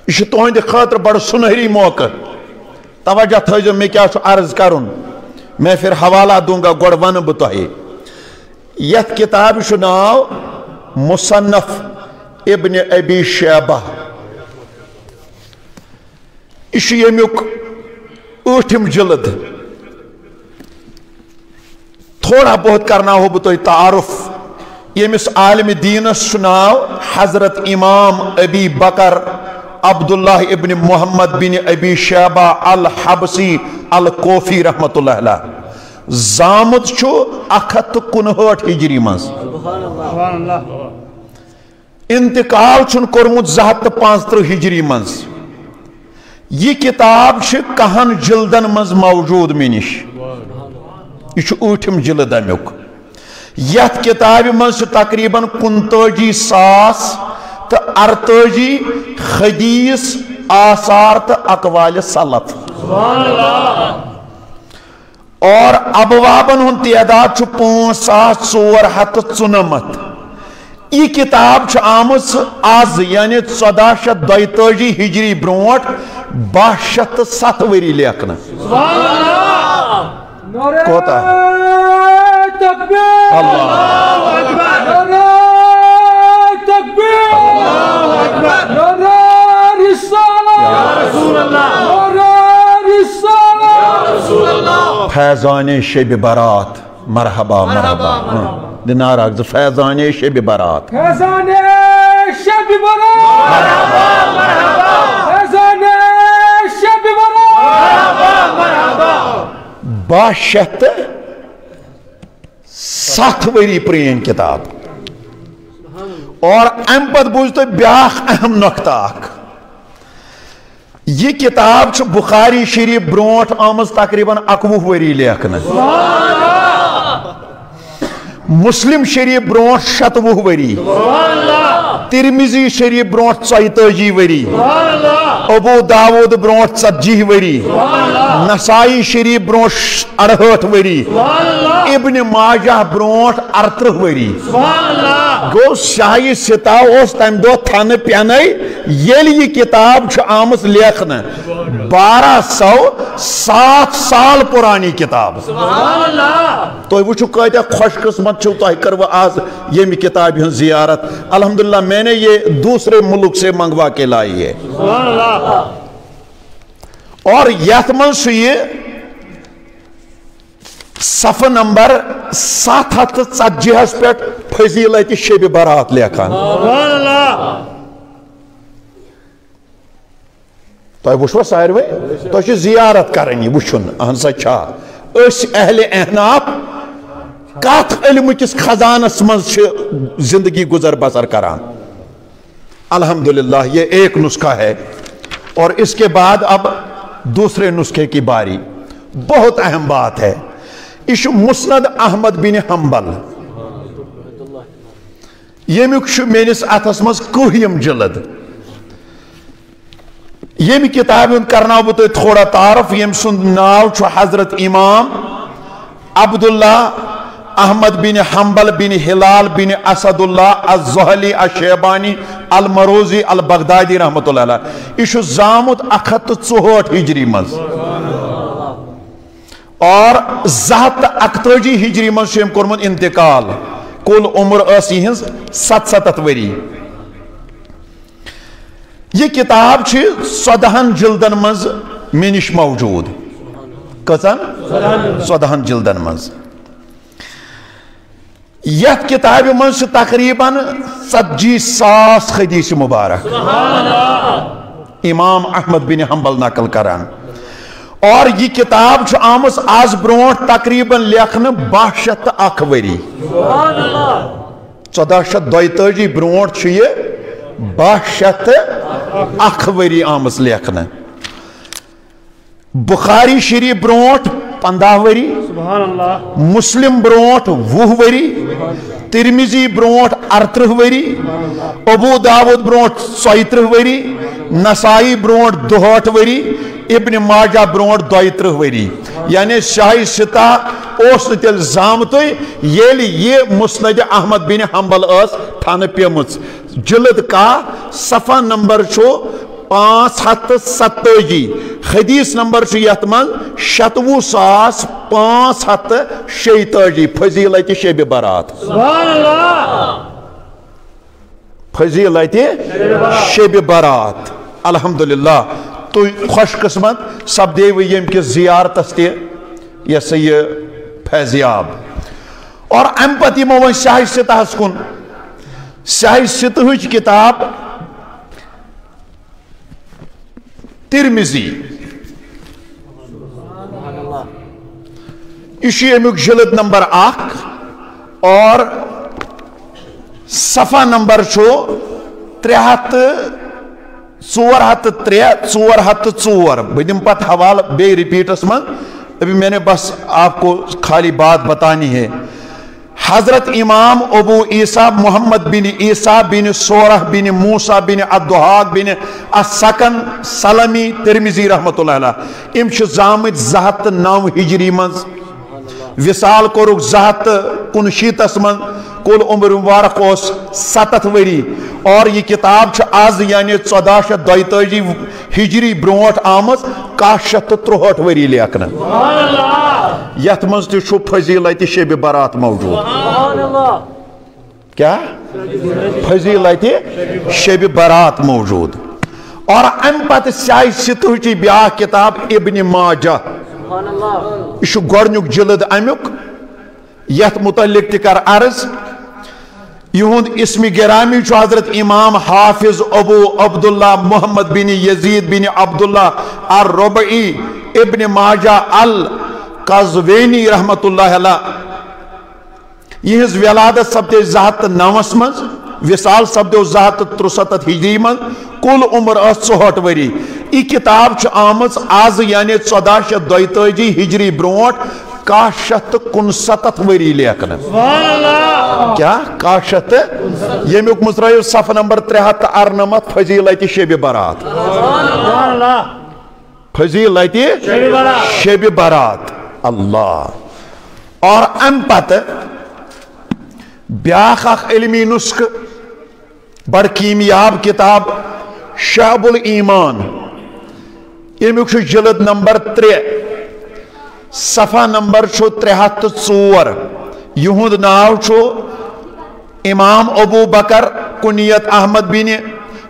یہ تہند خاطر بڑا سنہری موقع توجہ تھو میں کیا عرض کرن میں پھر حوالہ دوں گا گوڑ ون بہ تہ یت کتاب ناو مصنف ابن ابی شیبہ یہ یمیک 8م جلد تھوڑا بہت کرنا ہو بہ تہ تعارف یمس عالم دینس ناو حضرت امام ابی بکر عبداللہ ابن محمد بن ابی شیبہ الحبسی الکوفی رحمت اللہ علیہ زامت چھو 159 ہجری مز انتقال چھن کورمت 235 ہجری مز یہ کتاب چھ کہن جلدن مز موجود میں نش یہ 8م جلد امیک یت کتاب مز تقریباً 49,000 تو 48 حدیث آثار تو اقوال سلف اور ابوابن ہن تعداد 5,494 یہ کتاب آمز آز یعنی 1442 ہجری برونٹ 1207 وری لیکھنا کوتا اللہ اکبر فیضان شب برات مرحبا مرحبا دینار اگز فیضان شب برات فیضان شب برات مرحبا مرحبا فیضان شب برات مرحبا 1207 وری پرین کتاب اور ام پت بوجھتے بیاخ اہم نقطہ یہ کتاب بخاری شریف برونٹ آمز تقریباً 21 وری لیکھنا مسلم شریف برونٹ 27 وری ترمذی شریف برونٹ 34 وری ابو داود برونٹ 40 وری نسائی شریف برونٹ 68 وری ابن ماجہ برونٹ 38 وری گو شاہی ستا اس تم دو تھن پیانے یل یہ کتاب آمز لیکھنا 1207 سال پرانی کتاب تو وچھو کہتے خوش قسمت چھو تو کرو آج یہ می کتاب ہن زیارت الحمدللہ میں نے یہ دوسرے ملک سے منگوا کے لائی ہے اور یتمن سے یہ صفحہ نمبر 740 پیٹ فضیلت شب برات لیکھان تو وچھو ساروے تو چھ زیارت کرنی وچھن اہنسا چھا اس اہل احناف کات علم کس خزانس مز زندگی گزر بسر کران الحمدللہ یہ ایک نسخہ ہے اور اس کے بعد اب دوسرے نسخے کی باری بہت اہم بات ہے اس مسند احمد بن حنبل یہ میرس اتھس مز 9م جلد یہ کتاب کرنا بہ تہ تھوڑا تعارف یم سند ناو حضرت امام عبداللہ احمد بن حنبل بن ہلال بن اسد اللہ الزہلی الشیبانی المروزی البغدادی رحمت اللہ علیہ یہ زامت 164 ہجری مز اور 241 ہجری مز کورمت انتقال کل عمر اسی ہنز 77 وری یہ کتاب 14 جلدن مز منش موجود کتن 14 جلدن مز یت کتاب مز تقریباً 40,000 حدیث مبارک امام احمد بن حنبل نقل کران اور یہ کتاب آمز آز برونٹ تقریباً لیکھن 1201 وری 1442 برونٹ یہ 1201 وری آمز لیکھن بخاری شریف برونٹ 15 وری مسلم برونٹ 20 وری ترمذی برونٹ 38 وری ابو داود برونٹ 34 وری نسائی برونٹ 62 وری ابن ماجہ برونٹ 32 وری یعنی شاہی ستا اس تیل زامت یل یہ مسند احمد بن حنبل اس تھان پیمت جلد کا صفحہ نمبر چھو 570 حدیث نمبر یت من 97,546 فضیلت شب برات سبحان اللہ فضیلت شب برات الحمدللہ تو خوش قسمت سپدے یم کس زیارتس تہ یہ سا یہ فیضیاب اور ام پتہ یمو ون سیاہ ستہس کن سیاہ ستہچ کتاب ترمذی یہ امیک جلد نمبر 1 اور صفحہ نمبر 403 بہ دم پتہ حوالہ بے ریپیٹس من ابھی میں نے بس آپ کو خالی بات بتانی ہے حضرت امام ابو عیسیٰ محمد بن عیسیٰ بن سورہ بن موسیٰ بن عبدالحاق بن السکن سلمی ترمذی رحمت اللہ علیہ ام زامت 209 ہجری مز وصال کورک 219 من کل عمر مبارک 7 وری اور یہ کتاب آز یعنی 1442 ہجری برونٹ آمز 163 وری لیکن یت مز تہ فضیلت شب برات موجود کیا فضیلت شب برات موجود اور ام پتہ سیاہ ستہچ بیاکھ کتاب ابن ماجہ یہ گۄڈنیُک جلد امیک یت متعلق تہ کر عرض یہند اسم گرامی حضرت امام حافظ ابو عبداللہ محمد بن یزید بن عبداللہ الربعی ابن ماجہ القزوینی رحمت اللہ علیہ یہ ولادت سپدے 209 مز وصال سپدو 263 ہجری من کل عمر 64 وری یہ کتاب آمز آز یعنی 1442 ہجری برونٹ 159 وری لیکن کیا 159 یمیک مزرائیو صفحہ نمبر 398 فضیلت شب برات فضیلت شب برات اللہ اور ام پتہ بیاکھ اخ علمی نسخ بڑ کیمیاب کتاب شعب الایمان یمیک جلد نمبر 3 صفحہ نمبر 304 یہند ناو امام ابو بکر کنیت احمد بن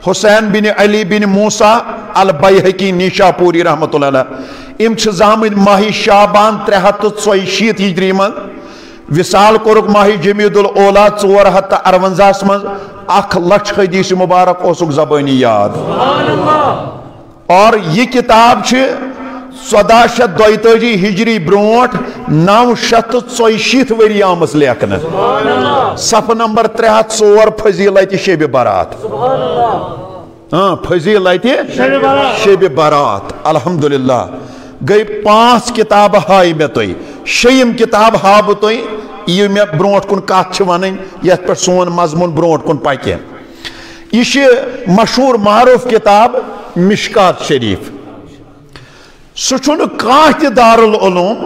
حسین بن علی بن موسیٰ البیہقی نیشاپوری رحمت اللہ علیہ ام زامت ماہی شعبان 364 ہجری من وصال کورک ماہی جمیع الاولا 458 من 1,00,000 حدیث مبارک اوسک زبانی یاد اور یہ کتاب 1442 ہجری برونٹ 964 وری آمس لیکن صفحہ نمبر 304 فضیلت شب برات فضیلت شب برات الحمدللہ گئی 5 کتاب ہائی میں توئی 6م کتاب ہاو توئی یہ میں برونٹ کن کات ون یت پر سون مضمون برونٹ کن پکہ یہ مشہور معروف کتاب مشکات شریف سہ کانہ دارالعلوم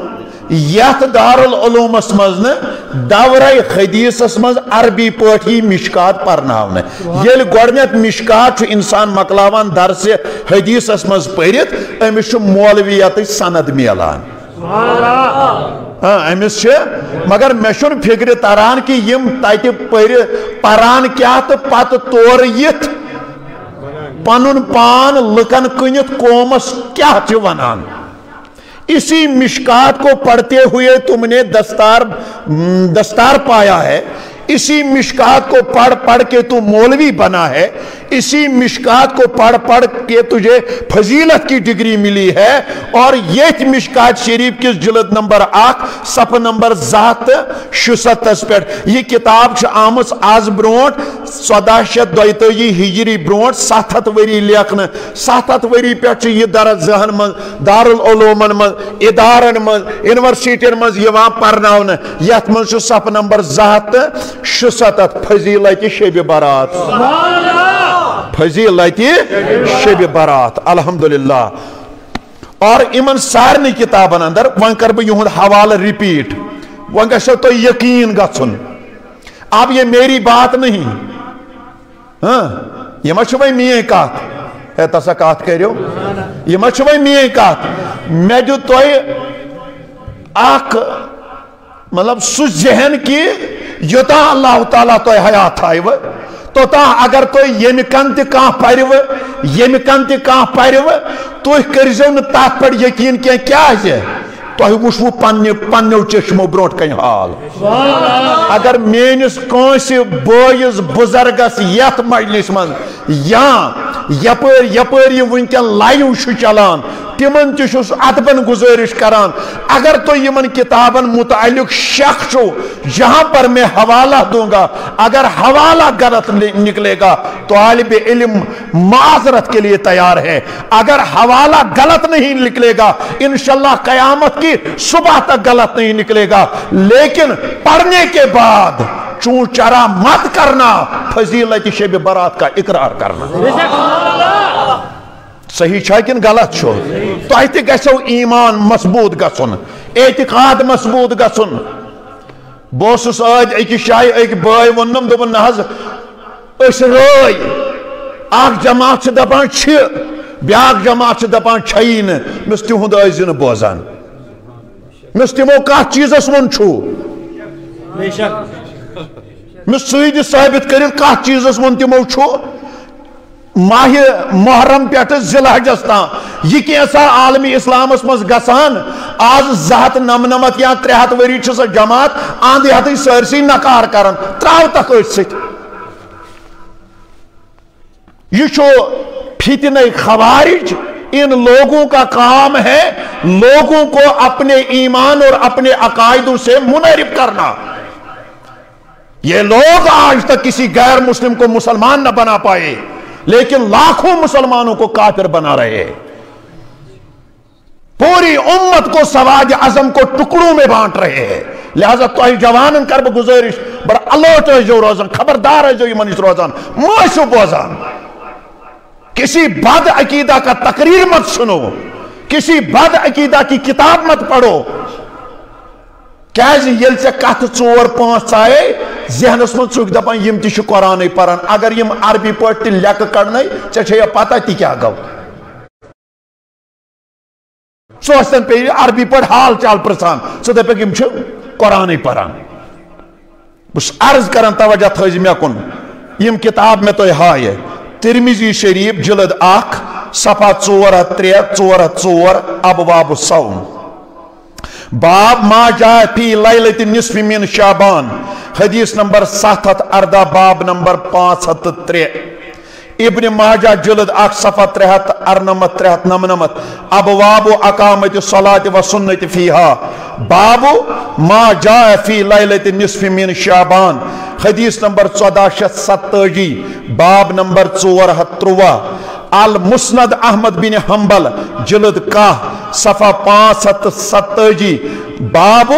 یت دارالعلومس مز دورہ حدیثس مز عربی پاٹھی مشکات پرناونے یل گۄڈنیتھ مشکات انسان مکلاوان درس حدیثس مز پرت امس مولویت سند میلان امس مگر مے چھُنہٕ فکر تران کہ یم تتہ پران کیا تو پتہ تور یتھ پنن پان لکن کنت قومس کیا ونان اسی مشکات کو پڑھتے ہوئے تم نے دستار پایا ہے اسی مشکات کو پڑھ پڑھ کے تو مولوی بنا ہے اسی مشکات کو پڑھ پڑھ کے تجھے فضیلت کی ڈگری ملی ہے اور یہ مشکات شریف کس جلد نمبر 1 صفحہ نمبر 67 پر یہ کتاب آمس آز برونٹ 1442 ہجری برونٹ 7 وری لیکن 7 وری پہ یہ درسگاہن من دارالعلومن من ادارن من یونیورسٹین من یوان پرناون یت من صفحہ نمبر 67 فضیلت شب برات فضیلت شب برات الحمدللہ اور امن سارنی کتابن اندر ون کر بہ یہند حوالہ ریپیٹ ون گژھو تو یقین گژھن اب یہ میری بات نہیں یہ ما چھ وۄنۍ میٲنۍ کتھ ہے تسا کات کریو یہ ما چھوئی میں کات میں جو توئی آکھ مطلب سو ذہن کی یوتا اللہ تعالیٰ توئی حیات آئیو تو تا اگر توئی یمی کنتی کان پریو یمی کنتی کان پریو توئی کرزیو نا تات پر یقین کیا ہے توہی وشو پنیو چشمو بروٹ کن حال اگر مینس کونسی بوئیز بزرگس یت مجلس من یا یپر یہ ونکن لائیو شو چلان تمن تشوس ادبن گزارش کران اگر تو یمن کتابن متعلق شک شو جہاں پر میں حوالہ دوں گا اگر حوالہ غلط نکلے گا تو طالب علم معذرت کے لیے تیار ہے اگر حوالہ غلط نہیں نکلے گا انشاءاللہ قیامت کی صبح تک غلط نہیں نکلے گا لیکن پڑھنے کے بعد چون چرا مت کرنا فضیلت شب برات کا اقرار کرنا صحیح چھا کن غلط چھو تو ایتی گسو ایمان مضبوط گسن اعتقاد مضبوط گسن بوسس آج ایک شاہی ایک بائی ونم دبن نحض اس رائی آگ جماعت سے دبان چھ بیاگ جماعت سے دبان چھئین مستی ہوں دا ایزین بوزان مستی مو کا چیز اس من چھو مستی ثابت کرن کا چیز اس من تی مو چھو ماہ محرم پیٹھ ذوالحجس تان یہ کیسا عالمی اسلام اس مز گسان آز زہت نمنمت یا 300 وری چھ سا جماعت آندھی ہاتھی سرسی نکار کرن تراو تک اس سے یہ چھو فتنہ خوارج ان لوگوں کا کام ہے لوگوں کو اپنے ایمان اور اپنے عقائدوں سے منحرف کرنا یہ لوگ آج تک کسی غیر مسلم کو مسلمان نہ بنا پائے لیکن لاکھوں مسلمانوں کو کافر بنا رہے ہیں پوری امت کو سواد اعظم کو ٹکڑوں میں بانٹ رہے ہیں لہذا تو جوانن کرب گزارش بڑا الرٹ ہے جو روزان خبردار ہے جو یہ منش روزان معاشو بوزان کسی بد عقیدہ کا تقریر مت سنو کسی بد عقیدہ کی کتاب مت پڑھو کیازِ یل سے کت 4-5 آئے ذہنس من چک دپان یم تہ قرآن پران اگر یم عربی پٲٹھۍ لیکھ کڑنے ژےٚ چھے پتہ تہ کیا گو سوستن پہ عربی پٲٹھۍ حال چال پرژھان ژٕ دپکھ یم چھِ قرآن پران بس عرض کران توجہ تھٲیزِ مےٚ کُن یم کتاب مےٚ تۄہہِ ہایہِ ترمذی شریف جلد 1 صفحہ 403-404 ابواب الصوم باب ما جاء فی لیلۃ النصف من شعبان حدیث نمبر 718 باب نمبر 503 ابن ماجہ جلد 1 صفحہ 398 ابواب اقامت الصلاۃ و سنت فیہا باب ما جاء فی لیلۃ النصف من شعبان حدیث نمبر 1487 باب نمبر 413 المسند احمد بن حنبل جلد 1 صفحہ 570 باب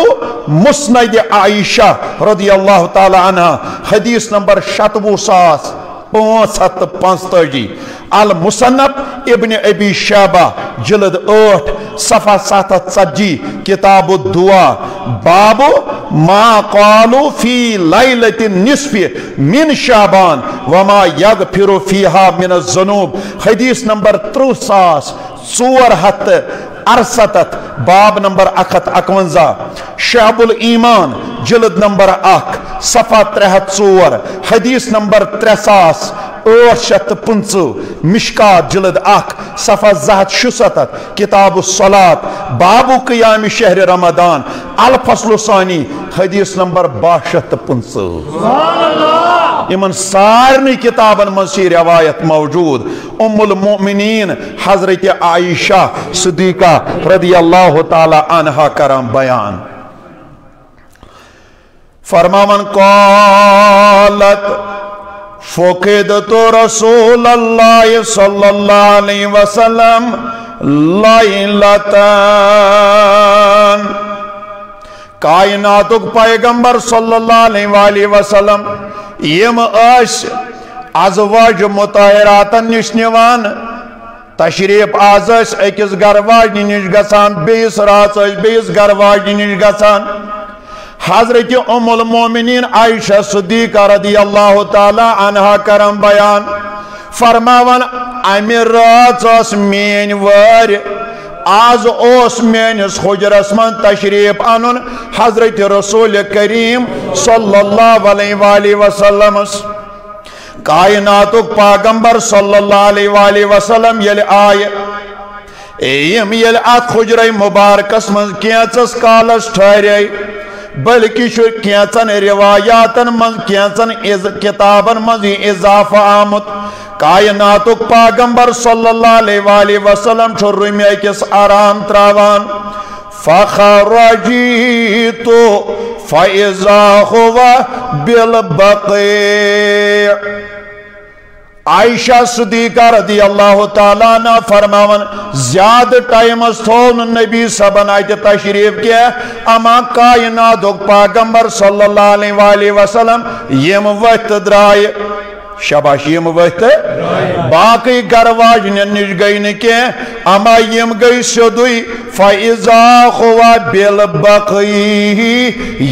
مسند عائشہ رضی اللہ تعالی عنہ حدیث نمبر 575 المصنف ابن ابی شیبہ جلد 8 صفحہ 740 کتاب الدعا باب ما قالوا فی لیلۃ النصف من شعبان وما یغفر فیہا من الذنوب حدیث نمبر 3468 باب نمبر 151 شعب الایمان جلد نمبر 1 صفحہ 304 حدیث نمبر 3850 مشکات جلد 1 صفحہ 267 کتاب الصلاة باب قیام شہر رمضان الفصل ثانی حدیث نمبر 6250 امن سارنی کتابن منسی روایت موجود ام المؤمنین حضرت عائشہ صدیقہ رضی اللہ تعالی عنہ کرم بیان فرماون قالت فقدت رسول اللہ صلی اللہ علیہ وسلم لیلتان کائناتک پیغمبر صلی اللہ علیہ وسلم یم اس ازواج مطہراتن نش نوان تشریف آز اکس گرواجنی نش گسان بیس رات بیس گرواجنی نش گسان حضرت ام المومنین عائشہ صدیقہ رضی اللہ تعالی عنہ کرم بیان فرماون امی رات مین وار آز اوس مینس حجرس من تشریف انن حضرت رسول کریم صلی اللہ علیہ وآلہ وسلم کائناتک پیغمبر صلی اللہ علیہ وآلہ وسلم یل آئے ایم یل ات حجر مبارکس من کینچس کالس ٹھہرے بلکہ کینچن روایاتن من کینچن کتابن من اضافہ آمت کائناتک پیغمبر صلی اللہ علیہ وآلہ وسلم چھو رمی کس آرام تراوان فخرجیت فاذا ہوا بالبقیع عائشہ صدیقہ رضی اللہ تعالیٰ عنہ فرماون زیادہ ٹائم استھون نبی صبن آئیت تشریف کیا اما کائناتک پیغمبر صلی اللہ علیہ وآلہ وسلم یم وقت درائے شاباش یم وقت باقی گرواج نش گئی نکی اما یم گئی سدوی فَإِذَا خُوَا بِالْبَقِيهِ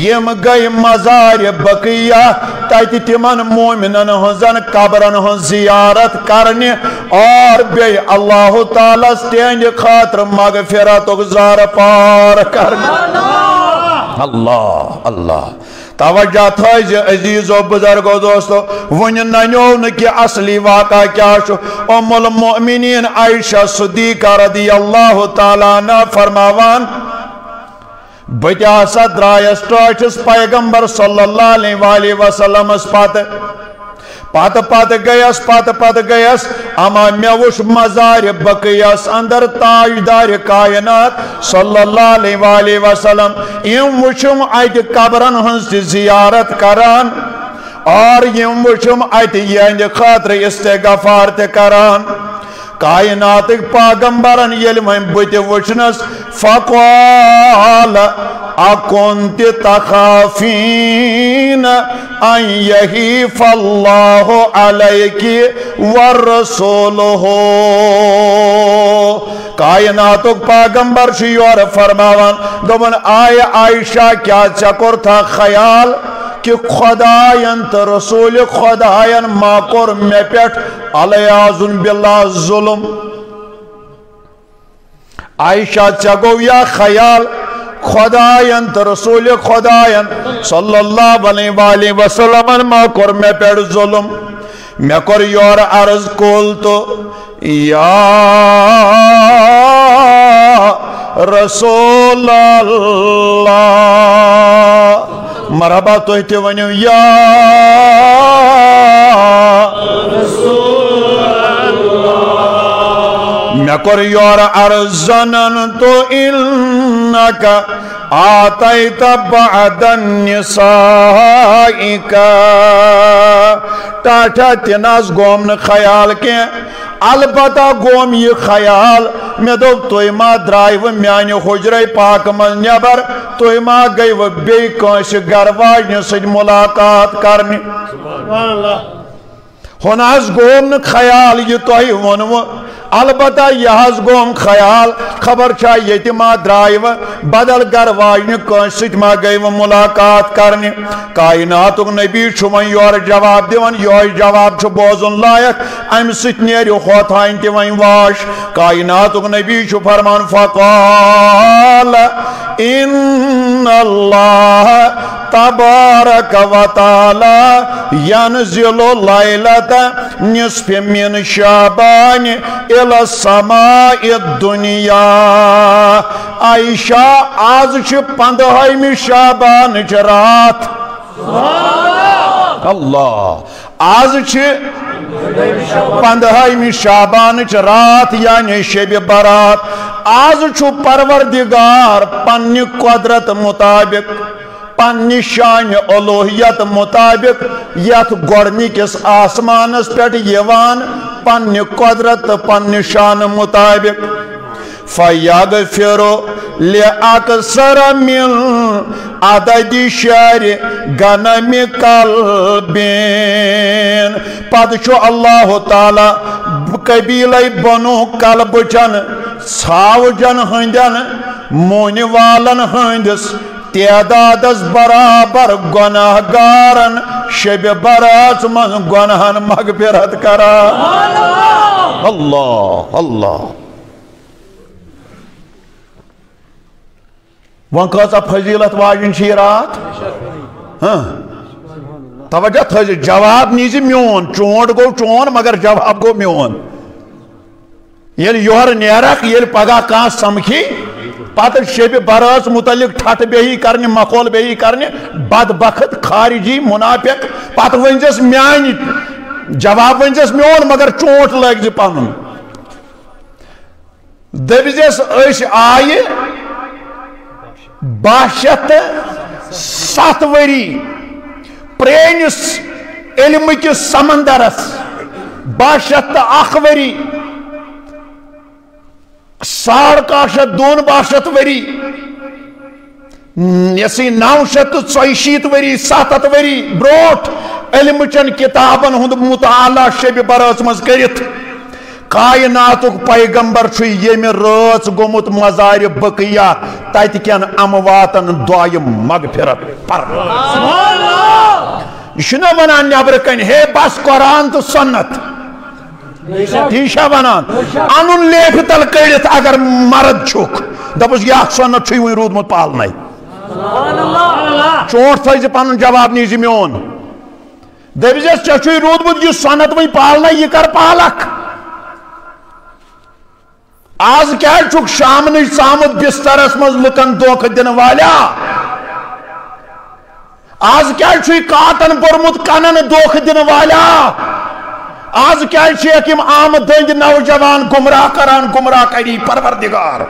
یم گئی مزار بقیہ تاتی تمن مومنن ہنزن قبرن ہن زیارت کرنی اور بے اللہ تعالیٰ ستینج خاطر مغفرت اگزار پار کرنی اللہ اللہ توجہ تھائز عزیز و بزرگ و دوستو ون ننیو نکی اصلی واقع کیا شو ام المؤمنین عائشہ صدیقہ رضی اللہ تعالیٰ عنہ فرماوان بچہ درائیس ٹاچس پیغمبر صلی اللہ علیہ وآلہ وسلم اس پات گیس اما میوش مزار بقیس اندر تاجدار کائنات صلی اللہ علیہ وآلہ وسلم یم وشم ایت قبرن ہنس زیارت کران اور یم وشم ایت یہند خاطر استغفار تے کران کائناتک پیغمبرن یل میں بت وچنس فقال اکنت تخافین ان یحیف اللہ علیک ورسولہ کائناتک پیغمبر شیور فرماوان دوبن آئے عائشہ کیا چکر تھا خیال کہ خدایان تا رسول خدایان ما کور میں پیٹ علیہ باللہ ظلم عائشہ چگو یا خیال خدایان تا رسول خدایان صلی اللہ علیہ وآلہ وسلم ما کور میں پیٹ ظلم میں کور یور عرض کول تو یا رسول اللہ مرحبا تو ہی ونیو یا رسول اللہ میں کور یور عرضنن تو انکا آتیت بعد النسائکا ٹاٹا تناز گومن خیال کے البتہ گوم یہ خیال میں دو توی ما درائی و میانی حجرائی پاک من نیبر توی ما گئی و بے کنش گرواج سج ملاقات کرنی سبحان اللہ ہناز گوم خیال یہ توی ونو البتہ یہ گوم خیال خبر چاہ یہ ما درائی و بدل گرواج کنش سج ما گئی و ملاقات کرنی کائناتک نبی چھوان یور جواب دیوان یور جواب چھو بوزن لائق ام ست نیری خوتائن تیوان واش کائناتک نبی چھو فرمان فقال ان اللہ تبارک و تعالی ینزل لیلت نصف من شعبان الى السماء الدنیا عائشہ آز چھ 15 شعبان رات اللہ آز چھ 15 شعبان رات یعنی شب برات آز چھو پروردگار پنی قدرت مطابق پنی شان الوہیت مطابق یت گوڑنی کس آسمانس پیٹ یوان پنی قدرت پنی شان مطابق فَيَغْفِرُ لِأَكْثَرَ مِنْ عَدَدِ شَعْرِ غَنَمِ قَلْبٍ پتہ چھو اللہ تعالیٰ قبیلہ بنو قلب جن ژھاو جن ہندن مونی والن ہندس تعدادس برابر گناہ گارن شب برات من گناہن مغفرت کران اللہ اللہ ون کۭژاہ فضیلت واجن چھ یہ رات توجہ تھٲیزِ جواب نیزِ میون چونٹ گو چون مگر جواب گو میون ییٚلہِ یورٕ نیرکھ ییٚلہِ پگاہ کانٛہہ سمکھی پتہٕ شب برٲژ متعلق ٹھٹھ بیہی کرنہِ مخول بیہی کرنہِ بدبخت خارجی منافق پتہٕ ؤنزٮ۪س میانہِ جواب ؤنزٮ۪س میون مگر چونٹ لٲگزِ پنُن دٔپزٮ۪س أسۍ آیہِ 7 ؤری پرٛٲنِس علمہٕ کِس سمندرس 1 ؤری 950 ؤری یسی 940 ؤری 7 ؤری بروٹ علم چن کتابن ہند مطالعہ شب برٲژ مز کرت کائناتک پیغمبر چھ یمہ رٲژ گومت مزار بقیہ تت کین امواتن دعائم مغفرت پر سبحان اللہ یہ چھنا ونان نیبر کن ہے بس قرآن تو سنت تی چھا ونان انن لیف تل کڑت اگر مرد چھک دپس یہ سنت چھ وی رودمت پالنے چونٹ تھٲیزِ پنن جواب نیزِ میون دپزٮ۪س ژےٚ چھُے روٗدمُت یہِ سۄنت وۄنۍ پالنے یہِ کر پالکھ آز کیٛازِ چھُکھ شامنٕچ ژامُت بسترس منٛز لُکن دھوکہٕ دِنہٕ والیاہ آز کیٛازِ چھُے کاٹن پوٚرمُت کنن دھوکہٕ دِنہٕ والیاہ آز کیٛازِ چھِکھ یِم آمہٕ دٔنٛدۍ نوجوان گمراہ کران گمراہ کری پروردگار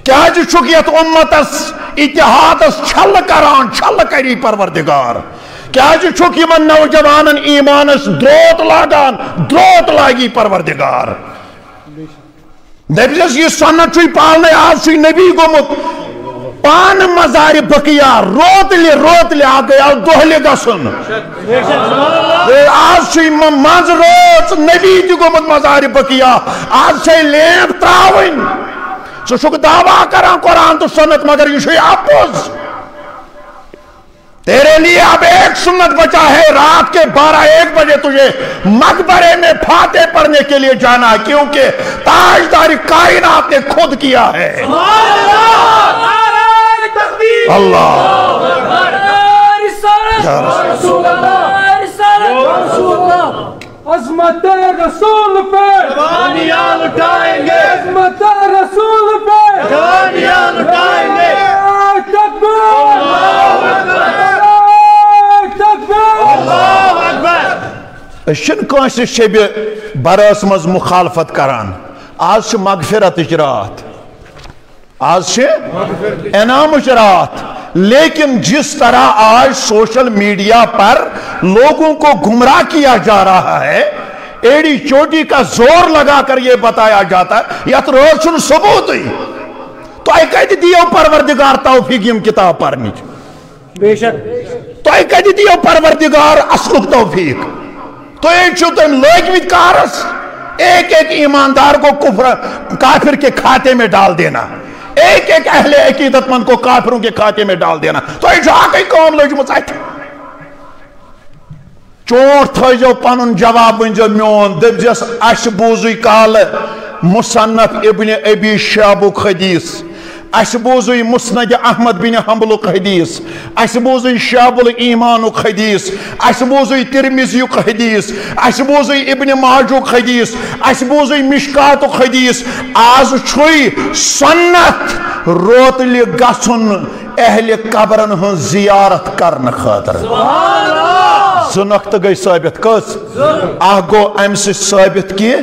کیٛازِ چھُکھ یتھ اُمتس اتحادس چھل کران چھل کری پروردگار کیٛازِ چھُکھ یِمن نوجوانن ایمانس دروت لاگان دروت لاگی پروردگار دپزٮ۪س یہِ سۄنت چھُے پالنے آز چھُے نبی گوٚمُت پانہٕ مزارِ بقیہ روتلہِ روتلہِ اکھ گٔیاو دۄہلہِ گژھُن آز چھُے منٛزٕ رٲژ نبی تہِ گوٚمُت مزارِ بقیہ آز چھے لیمپ ترٛاوٕنۍ ژٕ چھُکھ دعویٰ کران قرآن تو سنت مگر یہ چھُے اپُز تیرے لیے اب ایک سنت بچا ہے رات کے 12-1 بجے تجھے مقبرے میں فاتح پڑھنے کے لیے جانا ہے کیونکہ تاجدار کائنات نے خود کیا ہے اللہ عظمت رسول پہ جوانیاں لٹائیں گے عظمت رسول پہ جوانیاں لٹائیں گے چھن کٲنٛسہِ شبِ برٲژ منٛز مخالفت کران آز چھِ مغفرتٕچ رات آز چھِ انعامٕچ رات لیکن جس طرح آج سوشل میڈیا پر لوگوں کو گمراہ کیا جا رہا ہے ایڑی چوٹی کا زور لگا کر یہ بتایا جاتا ہے یت روز چھُنہٕ ثبوتٕے تۄہہِ کتہِ دِیو پروردگار توفیق یم کتاب پرنٕچ بے شک تۄہہِ کتہِ دِیو پروردگار اصلُک توفیق تُہۍ چھِو تٔمۍ لٲگمٕتۍ کارس ایک ایک ایماندار کو کافر کے کھاتے میں ڈال دینا ایک ایک اہل عقیدت مند کو کافروں کے کھاتے میں ڈال دینا تۄہہِ چھُ اکٕے کٲم لٔجمٕژ اَتہِ چونٹ تھٲیزیو پنُن جواب ؤنزیو میون دٔپزٮ۪س اَسہِ بوٗزٕے کالہٕ مصنف ابن ابی شہابُک حدیث اَسہِ بوٗزٕے مسند احمد بن حنبلُک حدیث اَسہِ بوٗزٕے شعب الایمانُک حدیث اَسہِ بوٗزٕے ترمذیُک حدیث اَسہِ بوٗزٕے ابن ماجُک حدیث اَسہِ بوٗزٕے مشکاتُک حدیث آز چھُے سنت روتلہِ گژھُن اہلِ قبرن ہٕنٛز زیارت کرنہٕ خٲطرٕ زٕ نۄقطہٕ گٔے ثٲبت کٔژ اکھ گوٚو امہِ سۭتۍ ثٲبت کہِ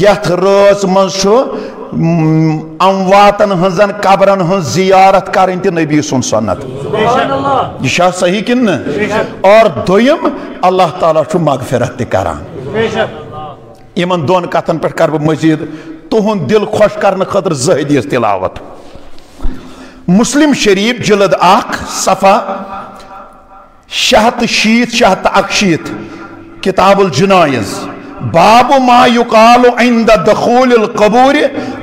یتھ رٲژ منٛز چھُ امواتن ہنزن قبرن ہن زیارت کرن تہِ نبی سن سنت یہ چھا صحیح کن نہ اور دویم اللہ تعالیٰ چھُ مغفرت تہِ کران یمن دون کتن پہ کر بہ مزید تہند دل خوش کرنے خاطر زٕ حدیث تلاوت مسلم شریف جلد 1 صفحہ 660 کتاب الجنائز باب ما يقال عند دخول القبور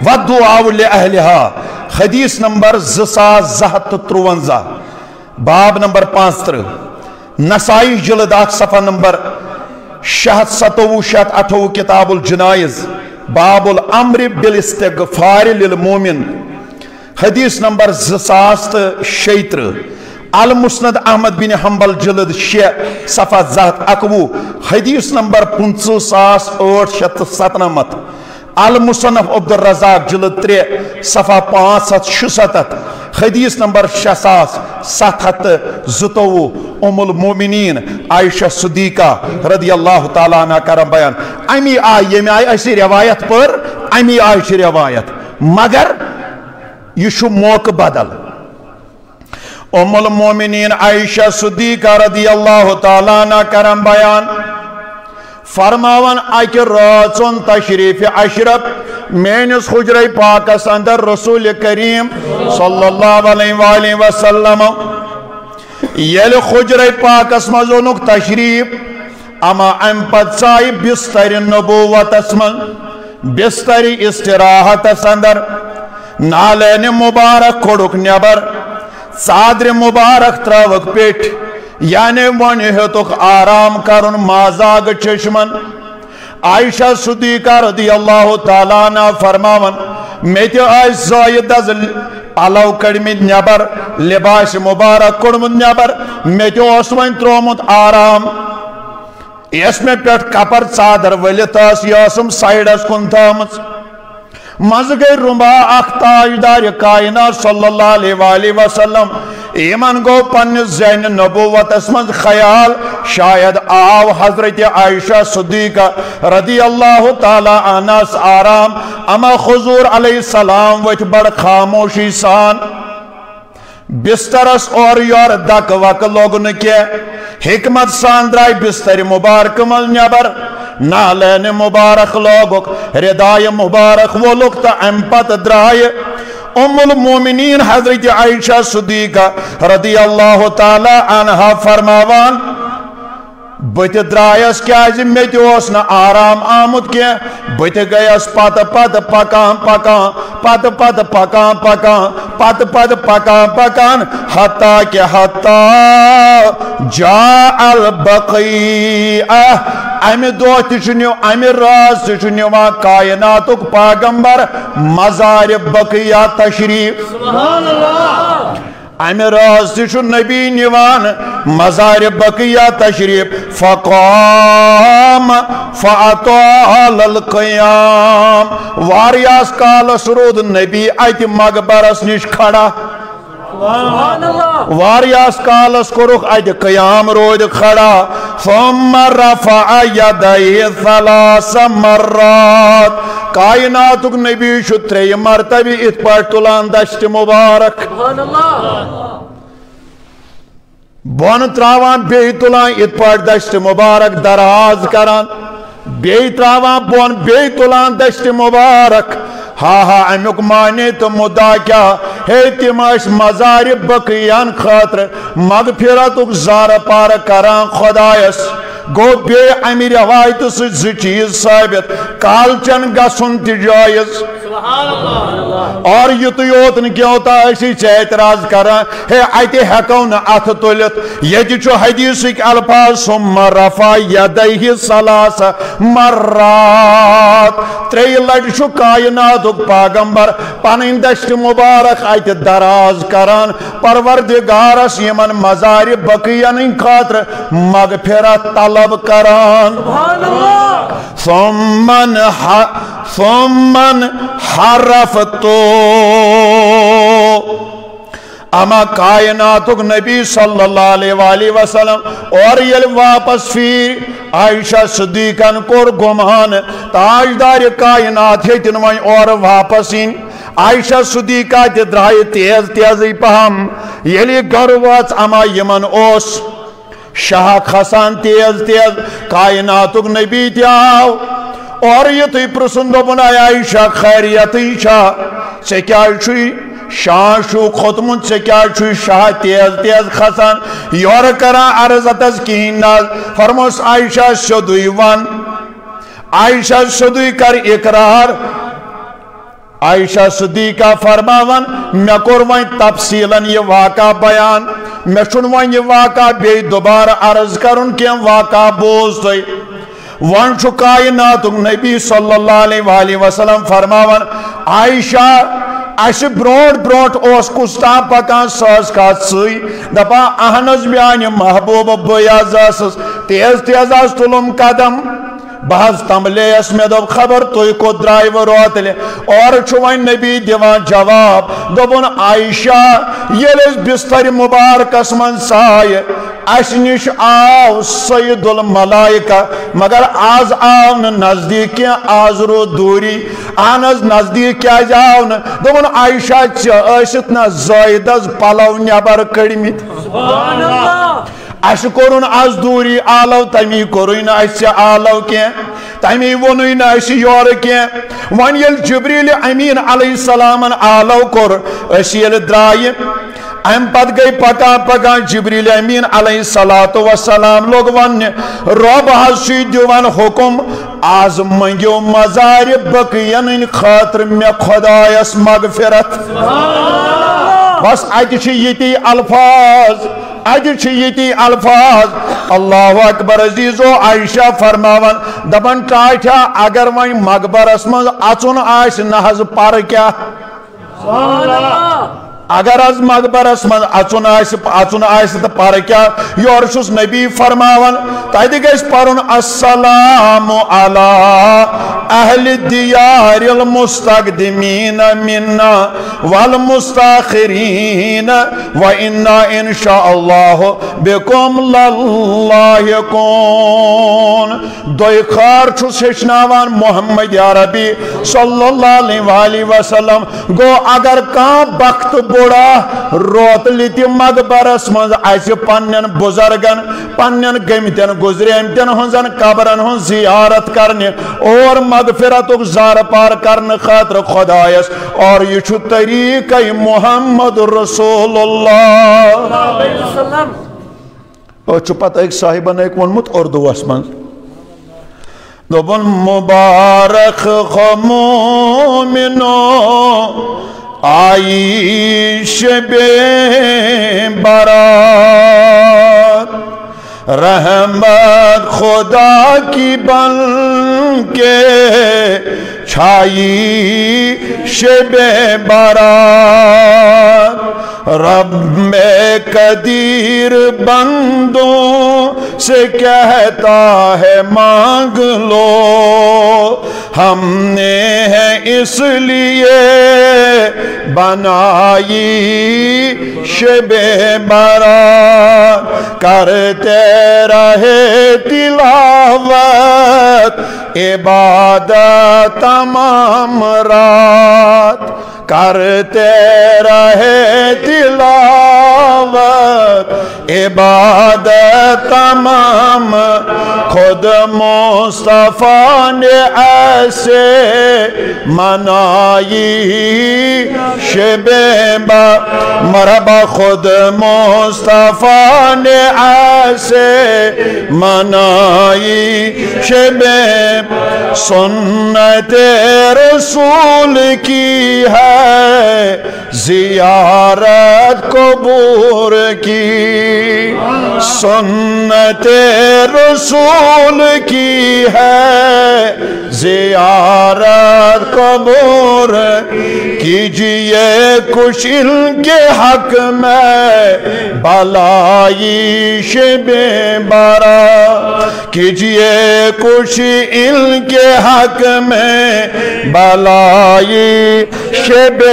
والدعاء لأهلها حدیث نمبر 2253 باب نمبر 35 نسائی جلد 1 صفحہ نمبر 627-628 کتاب الجنائز باب الامر بالاستغفار للمومن حدیث نمبر 2036 المسند احمد بن حنبل جلد 6 صفحہ 121 حدیث نمبر 50897 المصنف عبد الرزاق جلد 3 صفحہ 567 حدیث نمبر 6702 ام المومنین عائشہ صدیقہ رضی اللہ تعالیٰ عنہ کرم بیان امی آئی یمی آئی ایسی روایت پر امی آئی چھ روایت مگر یہ چھو موقع بدل ام المومنین عائشہ صدیقہ رضی اللہ تعالیٰ عنہ کرم بیان فرماون اکہ راتن تشریف اشرف مینس حجرہ پاکس اندر رسول کریم صلی اللہ علیہ وآلہ وسلم یل حجرہ پاکس مزونک تشریف اما ام پت سائی بستر نبوت اسمن بستر استراحت اندر نالین مبارک کھڑک نیبر صادر مبارک تراوک پیٹ یعنی ونہتک آرام کرن مازاگ چشمن عائشہ صدیقہ رضی اللہ تعالیٰ عنہ فرماون میتی آئی زائد از علو کڑمت نیبر لباس مبارک کڑمت نیبر میتی اسوین ترومت آرام اس میں پیٹ کپر صادر ولیتاس یاسم سائیڈس کن تامت مز گئی رمبا اخ تاجدار کائنات صلی اللہ علیہ وآلہ وسلم ایمان گو پن زین نبوت اسمن خیال شاید آو حضرت عائشہ صدیقہ رضی اللہ تعالی عنہ آرام اما حضور علیہ السلام وچ بڑ خاموشی سان بسترس اور یور دک وک لوگن کے حکمت سان درائی بستر مبارک مل نیبر نالین مبارک لوگک ردائی مبارک وولک تا امپت درائی ام المومنین حضرت عائشہ صدیقہ رضی اللہ تعالی عنہ فرماوان بت درائیس کیا میتی اوسنا آرام آمد کیا بت گیس پت پت پکان پکان پت پت پکان پکان پت پت پکان پکان حتی کہ حتی جاء البقیعہ امی دو تشنیو امی راز تشنیو کائناتک پاگمبر مزار بقیعہ تشریف سبحان اللہ امی راز تشو نبی نیوان مزار بقیہ تشریف فقام فاطال القیام واریاس کال سرود نبی ایت مغبرس نش کھڑا واریاس کالس کرک ایت قیام رود کھڑا ثم رفع یدئی 3 مرات کائناتک نبی شو 3 مرتبی ات پر تلان دشت مبارک بون تراوان بی تلان ات پر دشت مبارک دراز کران بی تراوان بون بی تلان دشت مبارک ہا ہا امیک مانے تو مدعا کیا ہے تماش مزار بقیان خاطر مغفرتک زار پار کران خدایس گو بے امی روایت سے چیز ثابت کالچن گسن تجائز اور یوتن کیا ہوتا ایسی اعتراض کران ہے ایتے حکون اتھ تولت یہ جو حدیث ایک الفاظ ثم رفع یدیہ 3 مرات 3 لٹ شو کائنات پاگمبر پانین دشت مبارک ایت دراز کران پروردگارس یمن مزار بقیان خاطر مغفرت طلب کران ثم حرفتو اما کائناتک نبی صلی اللہ علیہ وآلہ وسلم اور یل واپس پھر عائشہ صدیقن کور گمان تاجدار کائنات ہے تنوائیں اور واپس ان عائشہ صدیقہ تی درائی تیز تیزی پہم یلی گروات اما یمن اوس شاہ خسان تیز تیز کائناتک نبی تیاو اور یہ تی پرسندو بنائی عائشہ خیریتی شاہ سے کیا چھوئی شاہ شو ختمون سے کیا چھوئی شاہ تیز تیز خسان یور کرا عرضت از کین ناز فرموس عائشہ شدوی وان عائشہ شدوی کر اقرار عائشہ صدیقہ فرماون میں کور وین تفصیلاً یہ واقعہ بیان میں چھن وین یہ واقعہ بے دوبارہ عرض کرن کہ واقعہ بوز تھی ون چھو کائنات نبی صلی اللہ علیہ وآلہ وسلم فرماون عائشہ ایسے بروٹ بروٹ اوس کستا پکان ساز کات سوئی دپا اہنز میانی محبوب بیاز اسس تیز تیز اس تلم قدم بحث تملے اس میں دب خبر توی کو درائیو روتلے اور چھوائن نبی دیوان جواب دبن عائشہ یلیس بستر مبارک اسمن سائے اس نش آو سید الملائکہ مگر آز آو نزدیک آز رو دوری آنز نزدیک کیا جاو دبن عائشہ چیست نا زائد از پلاو نیبر کڑمیت سبحان اللہ اس کورن از دوری آلو تمی کورن اس آلو کیا تمی ونوین اس یور کیا ون یل جبریل امین علیہ السلام آلو کور اس یل درائی ام پت گئی پکا پکا جبریل امین علیہ السلام لوگ ون رب حسی دیوان حکم آز منگیو مزار بقین ان خاطر میں خدایس مغفرت بس آتی یتی الفاظ یتی الفاظ اللہ اکبر عزیزو عائشہ فرماون دبن ٹاٹھا اگر وین مقبرس من اچن آس نحض پر کیا اگر از مقبرس من اچن آس تو پر کیا یور چھس نبی فرماون تیدی گیس پرن السلام علی اہل دیار المستقدمین منا والمستاخرین وإنا انشاءاللہ بکم للہ کون دوئی خار چھس ہشناوان محمد عربی صلی اللہ علیہ وسلم گو اگر کان بخت بوڑا روت لیتی مقبرس من ایسی پنن بزرگن پنن گمتن گزریمتن ہنزن قبرن ہن زیارت کرنے اور مغفرت زار پار کرنے خاطر خدایس اور یہ چھو طریقہ محمد رسول اللہ اور چھو پتہ ایک صاحبہ نے ایک ونمت اردو اسمان دوبن مبارک خمومنو عائش بے برات رحمت خدا کی بن کے چھائی شب برات رب میں قدیر بندوں سے کہتا ہے مانگ لو ہم نے ہے اس لیے بنائی شب برات کرتے رہے تلاوت عبادت تمام رات کرتے رہے تلاوت عبادت تمام خود مصطفیٰ نے ایسے منائی شب مرحبا خود مصطفیٰ نے ایسے منائی شب سنت رسول کی ہے زیارت قبور کی سنت رسول کی ہے زیارت قبور کیجئے کچھ ان کے حق میں بلائی شب برات کیجئے کچھ ان کے حق میں بلائی شب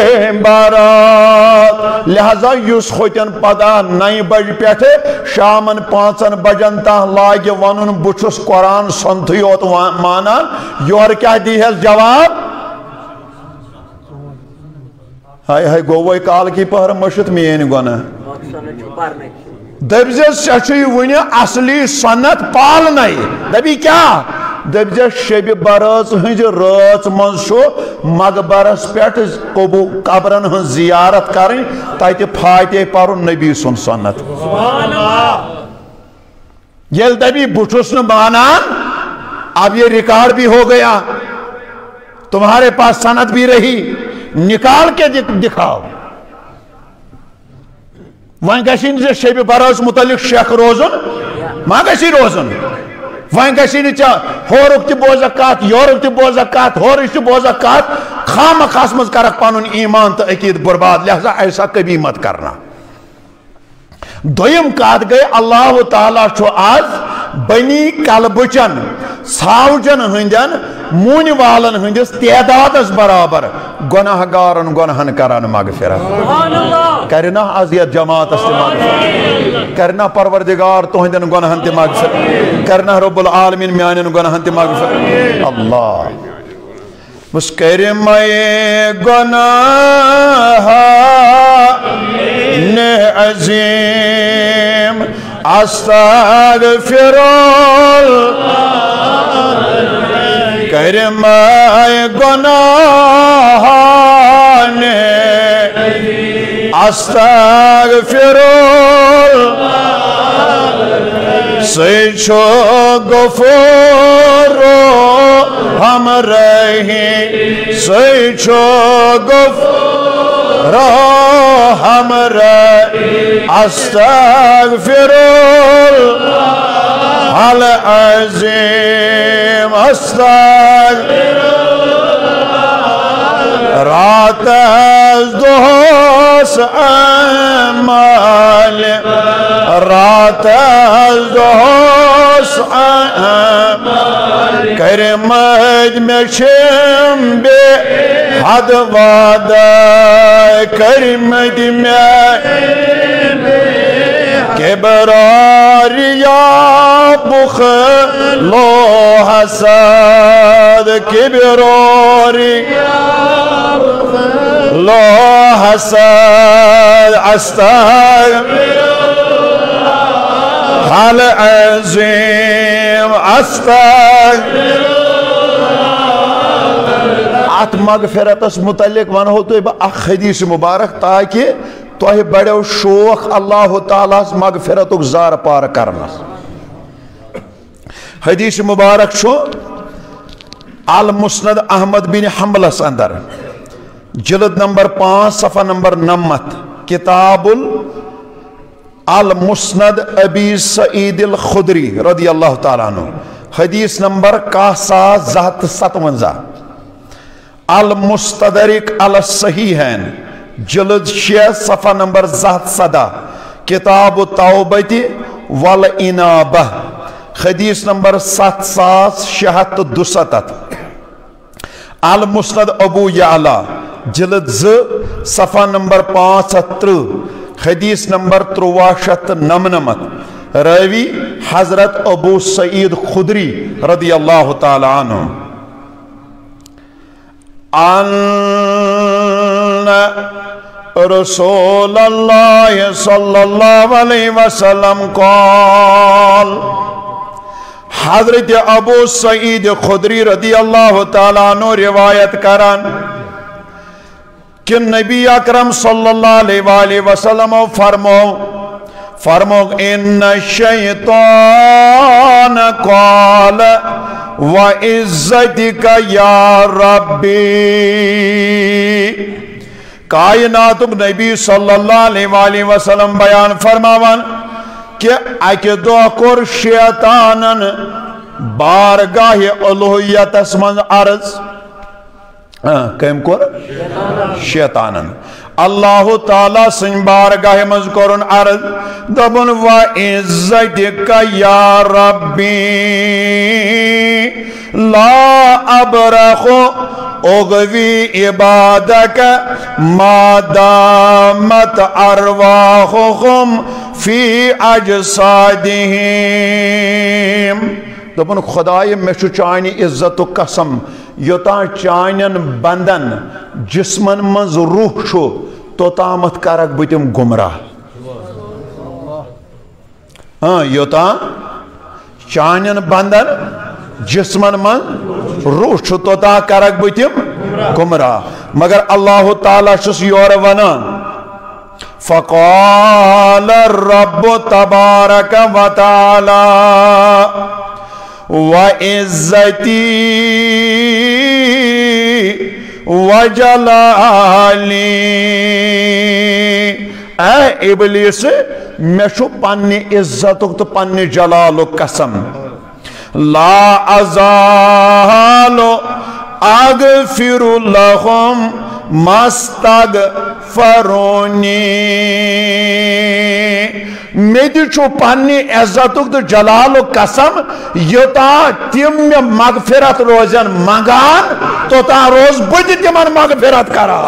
برات لہذا یس خوتن پگہ 9 بجے پیٹھے شامن 5 بجن تان لاگہ ونن بچس قرآن سنتھے یوت مانان یور کیا دی ہے جواب ہائے ہائے گووے کال کی پہر مشت مین گونا دبزس چچی ونی اصلی سنت پال نہیں دبی کیا دبزس شب برات ہنج رات من شو مقبرس پیٹ قبرن ہن زیارت کریں تاکہ فاتح پرن نبی سن سنت یل دبی بچس نہ مانان اب یہ ریکارڈ بھی ہو گیا تمہارے پاس سند بھی رہی نکال کے دکھاؤ وہیں گشی نہ شب براز متعلق شیخ روزن ما گشی روزن وہیں گشی نہ ہورک تہ بوزا کت یورک تہ بوزا کت ہورش تہ بوزا کت خام خاص مز کرک پنن ایمان تو عقید برباد لہذا ایسا کبھی مت کرنا دویم کات گئی اللہ تعالیٰ چھو آز بنی کلبچن ساوجن ہندین مون والن ہندس تعدادس برابر گناہ گارن گناہن کران مغفرت کرنا آز یہ جماعت است مغفرت کرنا پروردگار تہندین گناہن تہ مغفرت کرنا رب العالمین میانین گناہن تہ مغفرت اللہ بس کرمے گناہ نے عظیم استغفر کرمے گناہ نے استغفر سیچو غفور ہم رہی سیچو غفور ہم رہی استغفر العظیم استغفر رات از دوس اعمال رات از دوس اعمال کرمد مشم بے حد وعدہ کرمد کبرار یا بخل و حسد کبرار لو حسد استغفر العظیم استغفر ات مغفرتس متعلق ونہو تو اخ حدیث مبارک تاکہ تہ بڑو شوق اللہ تعالیٰ مغفرت زار پار کرنس حدیث مبارک چھو المسند احمد بن حنبلس اندر جلد نمبر 5 صفحہ نمبر 9 کتاب المسند ابی سعید الخدری رضی اللہ تعالیٰ عنہ حدیث نمبر 1057 المستدرک علی الصحیحین جلد 6 صفحہ نمبر 7 کتاب التوبہ والانابہ حدیث نمبر 7667 المسند ابو یعلا جلد 2 صفحہ نمبر 75 حدیث نمبر 399 راوی حضرت ابو سعید خدری رضی اللہ تعالی عنہ ان رسول اللہ صلی اللہ علیہ وسلم قال حضرت ابو سعید خدری رضی اللہ تعالیٰ عنہ روایت کران کہ نبی اکرم صلی اللہ علیہ وآلہ وسلم فرمو ان الشیطان قال وعزتک یا ربی کائنات نبی صلی اللہ علیہ وآلہ وسلم بیان فرماوان کہ اکہ دو کور شیطانن بارگاہ الوہیت اسمن عرض کم کور شیطانن اللہ تعالیٰ سن بارگاہ مز کرن عرض دبن وعزتک یا ربی لا ابرخ اغوی عبادک ما دامت ارواحهم فی اجسادہم دبن خدای میں چھو چانی عزت و قسم یوتا چانین بندن جسمن منز روح چھو تو تامت کرک بتم گمراہ یوتا چانین بندن جسمن من روح چھو تو تا کرک بتم گمراہ مگر اللہ تعالیٰ چھس یور ونان فقال الرب تبارک و تعالی وعزتی وجلالی اے ابلیس میں چھو پنی عزتک تو پنی جلالک قسم لا ازال اغفر لهم مستغفرونی میں چھو پنی عزتک تو جلالک قسم یوتا تم میں مغفرت روزن منگان تو تا روز بد تمن مغفرت کرا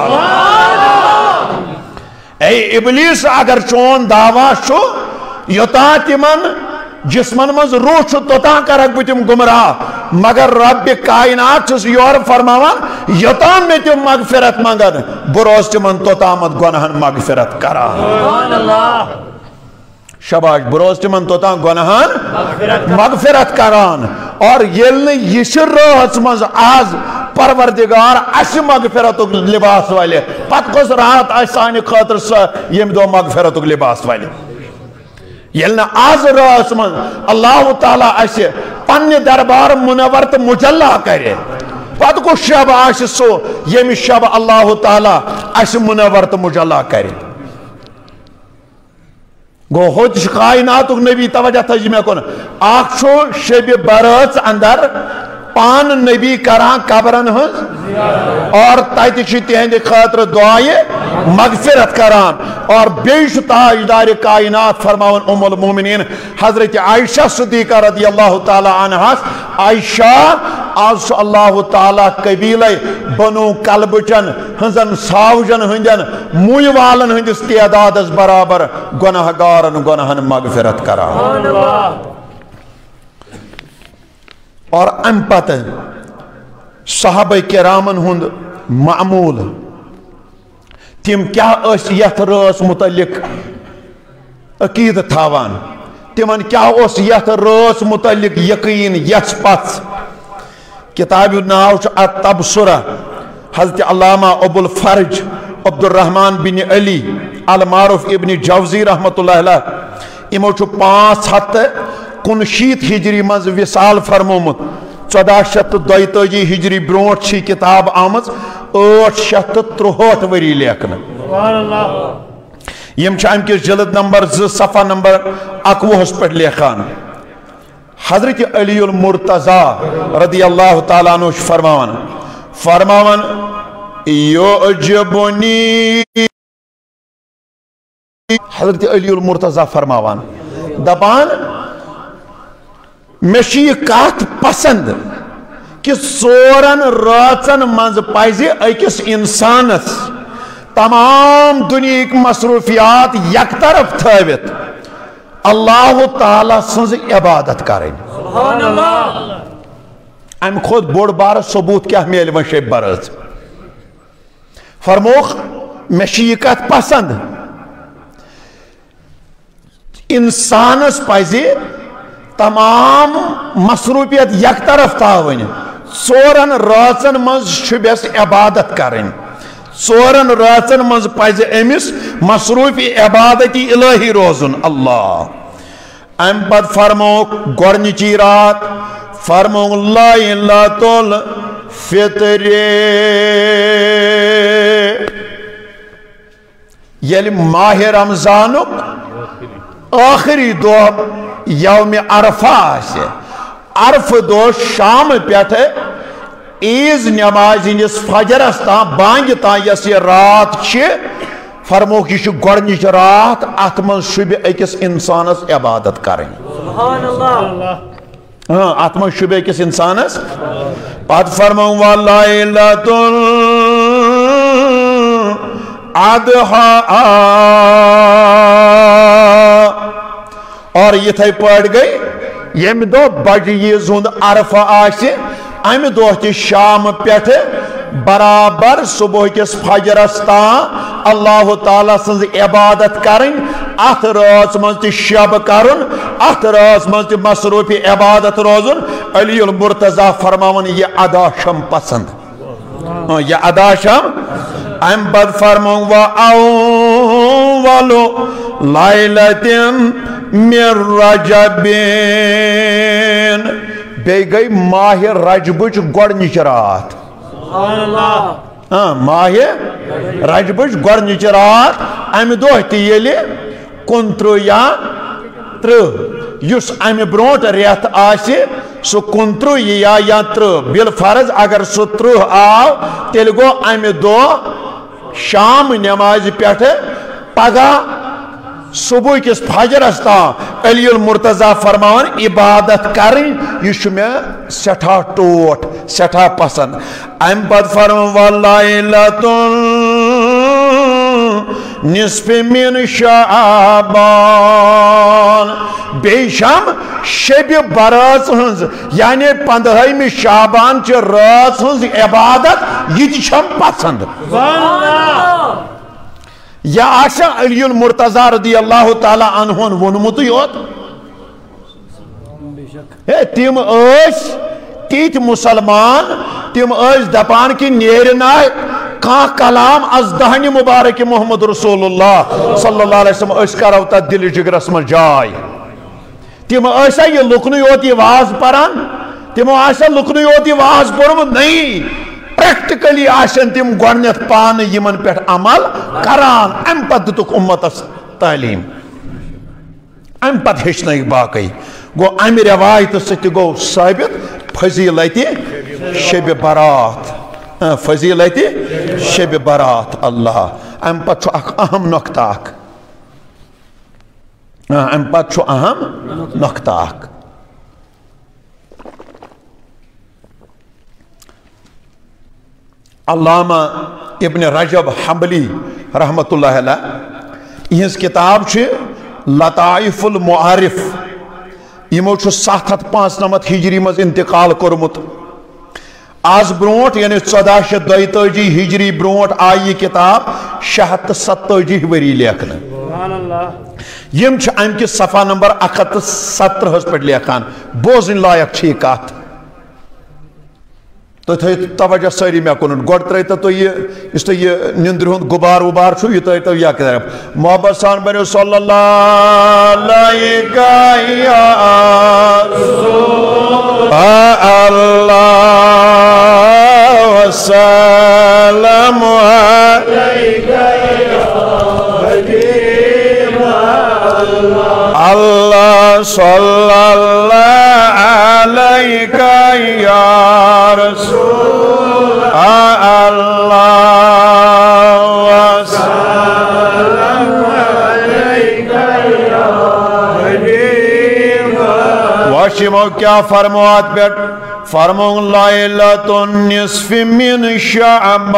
اے ابلیس اگر چون دعویٰ چھو یوتا تمن جسمن مز روح چھو توتا کرک بتم گمراہ مگر رب کائنات چھس یور فرماوان یوتا میں تم مغفرت منگن بروز تمن توتا مت گناہن مغفرت کرا شباش بروز تمن توتا گناہن مغفرت کران اور یلن یشر روز مز آز پروردگار اس مغفرت لباس والے پت کس راحت آسانی خاطر سا یم دو مغفرت لباس والے یلن آز راس من اللہ تعالیٰ اسے پنی دربار منور تو مجلہ کرے پت کو شب آس سو یم شب اللہ تعالیٰ اسے منور تو مجلہ کرے گو ہوت کائنات نبی توجہ تجمع کن آخ چھو شب برات اندر پان نبی کران قبرن ہز اور تیتی چھ تہندی خاطر دعائے مغفرت کران اور بیش تاجدار کائنات فرماون ام المومنین حضرت عائشہ صدیقہ رضی اللہ تعالی عنہ عائشہ آز اللہ تعالی قبیلہ بنو کلبچن ہنزن ساوجن ہندن موی والن ہندس تعداد از برابر گناہگارن گناہن مغفرت کران اور ام پتہ صحابہ کرامن ہند معمول تم کیا اس یت راس متعلق عقید تھاوان تمن کیا اس یت راس متعلق یقین یس پت کتاب ناو التبصرہ حضرت علامہ ابو الفرج عبد الرحمن بن علی المعروف ابن جوزی رحمت اللہ علیہ امو 559 ہجری مز وصال فرمومت 1432 ہجری برونٹ چھ کتاب آمز 863 وری لیکن یم چھ امکس جلد نمبر 2 صفحہ نمبر 21 پر لیکھان حضرت علی المرتضی رضی اللہ تعالیٰ عنہ فرماون یعجبنی حضرت علی المرتضی فرماون دپان میں چھ یہ کات پسند کہ سورن راتن منز پائزی اکس انسانس تمام دنیا کی مصروفیات یک طرف تھوت اللہ تعالیٰ سنز عبادت کریں سبحان اللہ ام خود بوڑ بار ثبوت کیا میل و شیب برز فرموخ میں چھ یہ کات پسند انسانس پائزی تمام مصروفیت یک طرف تھاون ژورن راتن مز شبیس عبادت کریں ژورن راتن مز پز امس مصروف عبادتی الہی روزن اللہ ام پت فرمو گۄڈنِچی رات فرمو لیلۃ الفطر یل ماہ رمضانک آخری دو یوم عرفہ سے عرف دو شام پیٹھ عیز نماز ہندس فجرس تان بانگ تان یس یہ رات چھ فرموک یہ گۄڈنِچ رات ات من شبہ اکس انسانس عبادت کریں سبحان اللہ ہاں ات من شبہ اکس انسانس پت فرمو ولیلۃ الاضحیٰ اور یہ تھے پڑھ گئی یم دو بج عیز ہند عرفہ آسہ ام دہ تہ شام پیٹھ برابر صبح کس فجرس تان اللہ تعالیٰ سن عبادت کریں ات رات من تہ شب کرن ات رات من تہ مصروف عبادت روزن علی المرتضی فرماون یہ ادا شم پسند یہ ادا شم ام بد فرمون و اول لیلۃ من رجبین بے گئی ماہ رجبچ گۄڈنِچ رات سبحان اللہ ماہ رجبچ گۄڈنِچ رات امہِ دۄہ تہِ ییٚلہِ 29 یا 30 یُس امہِ برونٛٹھ رٮ۪تھ آسہِ سُہ 29 یا 30 بالفرض اگر سُہ 30 آو تیٚلہِ گوٚو امہِ دۄہ شام نٮ۪مازِ پٮ۪ٹھٕ پگاہ صبح کس فجرس تام علی المرتضیٰ فرماون عبادت کریں یہ چھُ مےٚ سٮ۪ٹھاہ ٹوٹھ سٮ۪ٹھاہ پسند امہِ پتہٕ فرماون وَلَیلَةٌ نِصفِ مِن شعبان بیٚیہِ چھم شبِ برٲژ ہٕنٛز یعنی 15 شعبان چہِ رٲژ ہٕنٛز عبادت یہِ تہِ چھم پسند یا آشا علی المرتضیٰ رضی اللہ تعالیٰ عنہن ونمت یوت تم تیت مسلمان تم دپان کہ نیرنائے کان کلام از دہنی مبارک محمد رسول اللہ صلی اللہ علیہ وسلم اس کرو تا دل جگرس من جائے تم ایسا یہ لکن یوت یہ واز پران تم ایسا لکن یوت یہ واز پرم نہیں پریکٹیکلی آشن تم گۄڈنیتھ پان یمن پہ عمل کران ام پتہ دتک امتس تعلیم ام پتہ ہیچن باقی گو ام روایت ست گو ثابت فضیلت شب برات فضیلت شب برات اللہ ام پتہ اخ اہم نقطہ ام پتہ اہم نقطہ علامہ ابن رجب حنبلی رحمت اللہ علیہ یہ کتاب لطائف المعارف یمو 795 ہجری مز انتقال کورمت آز برونٹ یعنی 1442 ہجری برونٹ آئی یہ کتاب 627 وری لیکھن یم ام کی صفحہ نمبر 117 پہ لیکھان بوزن لائق چھ کت تو توجہ ساری میں کنن گوڑ ترائیتا تو یہ نندر ہند غبار وبار چھو یہ ترائیتا یا کدھر محبت سان بنیو صلی اللہ علیہ یا رسول اللہ وسلم علیہ اللہ صلی اللہ علیہ یا رسول اللہ وسلم علیہ یا حبیب واشمو کیا فرموات بیٹ فرمو لیلۃ النصف من شعبان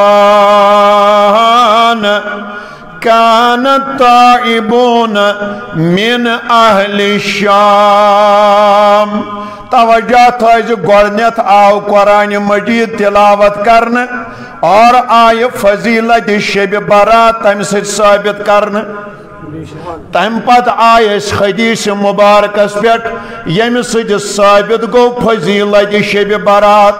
كانت تائبون من اہل الشام توجہ تھائز گوڑنیت آو قرآن مجید تلاوت کرنے اور آئے فضیلت شب برات تم سے ثابت کرنے تم پت آئے اس حدیث مبارکس پیٹ یم سے ثابت گو فضیلت شب برات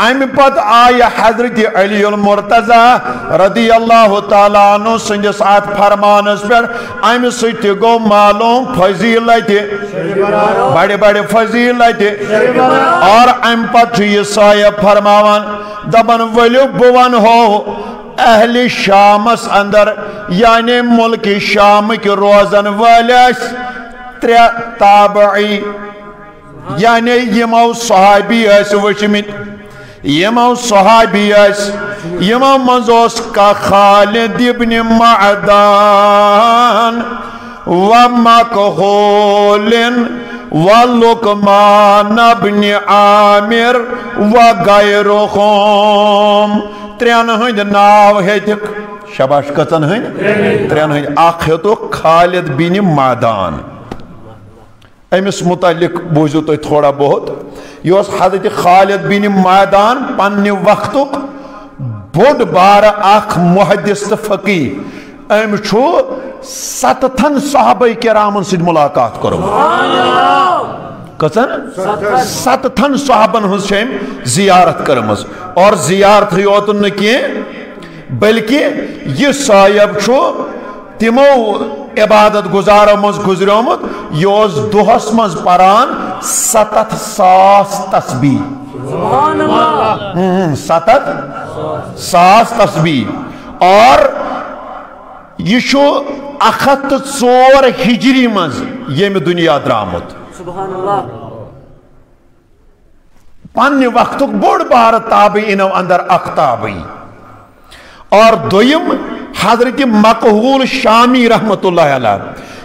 ام پت آئی حضرت علی المرتضیٰ رضی اللہ تعالیٰ عنہ سندس آت فرمانس پر ام ست گو معلوم فضیلت بڑے بڑے فضیلت اور ام پت یہ صاحب فرماوان دبن ولیو بوان ہو اہل شامس اندر یعنی ملک شام کی روزن والیس 3 تابعی یعنی یمو صحابی ایس وچمت یمو صحابی ایس یمو منزوس کا خالد ابن معدان ومکحول ولقمان ابن عامر وغیرهم 3 ہند ناو ہیتک شباش کتن ہند 3 ہند اخ ہیتک خالد بن معدان امس متعلق بوزو تو تھوڑا بہت یہ حضرت خالد بن معدان پنہ وقتک بوڑ بار اخ محدث فقیہ ام چھو 7 صحابہ کرامن سے ملاقات کرو کتن 7 صحابن ہز زیارت کرمز اور زیارت یوتن نکی بلکہ یہ صاحب چھو تمو عبادت گزارو مز گزریومت یہ دہس مز پران 7,000 تسبیح سبحان اللہ 7,000 تسبیح اور یہ 104 ہجری مز یم دنیا درامت سبحان اللہ پنہ وقت بوڑ بار تابعینو اندر اخ تابعی اور دویم حضرت مقہول شامی رحمت اللہ علیہ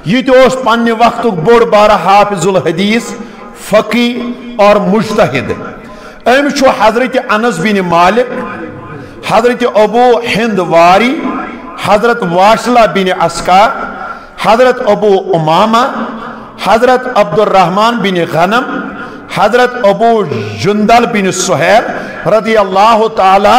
یہ تو اس پنہ وقت بوڑ بار حافظ الحدیث فقی اور مجتہد ام چھو حضرت انس بن مالک حضرت ابو ہند واری حضرت واشلہ بن اسکا حضرت ابو امامہ حضرت عبد الرحمن بن غنم حضرت ابو جندل بن سہیل رضی اللہ تعالی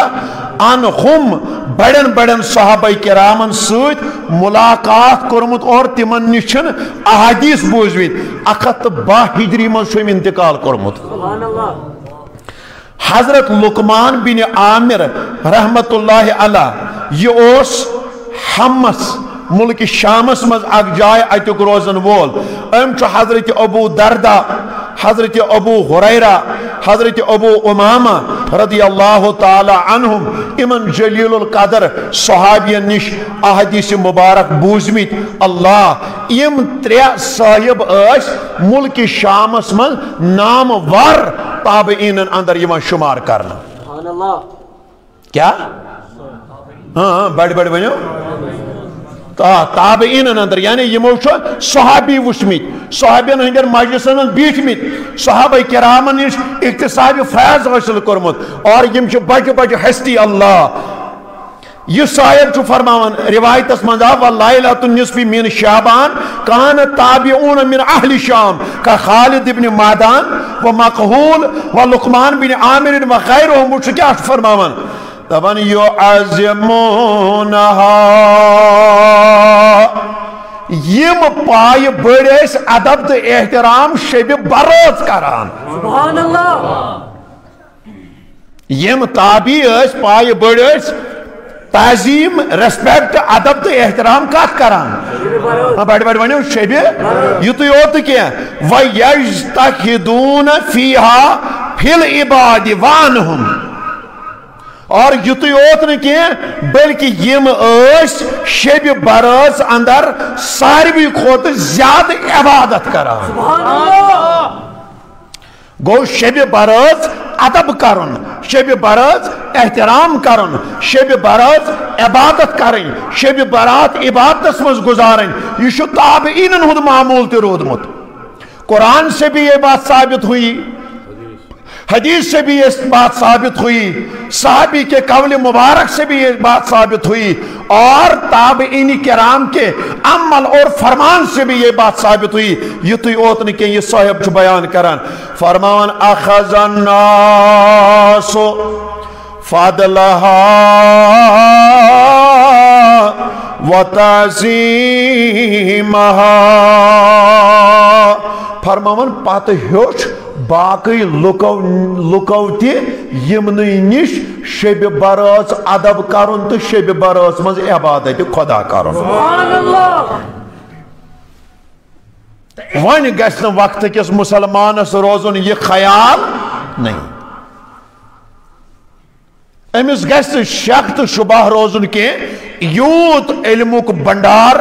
عنہم بڑن بڑن صحابہ کرامن سوت ملاقات کرمت اور تمن نشن احادیث بوزمت 112 ہجری من چھم انتقال کرمت سبحان اللہ حضرت لقمان بن عامر رحمت اللہ علیہ یہ اوس حمس ملک شامس مز اک جائے اتک روزن وول ام چھ حضرت ابو دردہ حضرت ابو ہریرہ حضرت ابو امامہ رضی اللہ تعالی عنہم امن جلیل القدر صحابین نش احادیث مبارک بوزمت اللہ یم 3 صاحب اس ملک شامس من نام ور تابعین اندر یوان شمار کرنا سبحان اللہ کیا ہاں بڑ ونیو تابعین اندر یعنی یمو صحابی وچمت صحابین ہندر مجلسن بیٹھمت صحابہ کرامن نش اقتصابی فیض حاصل کرمت اور یم بج بج ہستی اللہ یہ صاحب فرماون روایت من والليلة النصف من شعبان كان تابعون من اہل شام کا خالد بن معدان و مقہول و لقمان بن عامر وغیرهم وہ کیا فرماون دبن يعظمونها یم پائے بڑیس ادب تو احترام شب برات کران سبحان اللہ یم تابعی اس پائے بڑیس تعظیم ریسپیکٹ ادب تو احترام کات کران بڑ ونیو شب یتو یوت کیا وَيَجْتَخِدُونَ فِيهَا فِي الْعِبَادِ وَانْهُمْ اور یتو یوت نہ کیا بلکہ یم اس شب براز اندر ساروی کھوت زیادہ عبادت کران سبحان اللہ گو شب براز ادب کرن شب براز احترام کرن شب براز عبادت کرن شب برات عبادت مز گزارن یہ شو تابعین ہند معمول تے رودمت قرآن سے بھی یہ بات ثابت ہوئی حدیث سے بھی یہ بات ثابت ہوئی صحابی کے قول مبارک سے بھی یہ بات ثابت ہوئی اور تابعین کرام کے عمل اور فرمان سے بھی یہ بات ثابت ہوئی یہ تو اوتن کے یہ صاحب جو بیان کران فرمان اخذ الناس فضلها وتعظیمها فرمان پات ہیوچ باقی لکو تی یمنی نش شب براز ادب کرن تو شب براز مز عبادت خدا کرن سبحان اللہ ون گھن وقت کس مسلمانس روزن یہ خیال نہیں امس گھس شک تو شبہ روزن کے یوت علمک بندار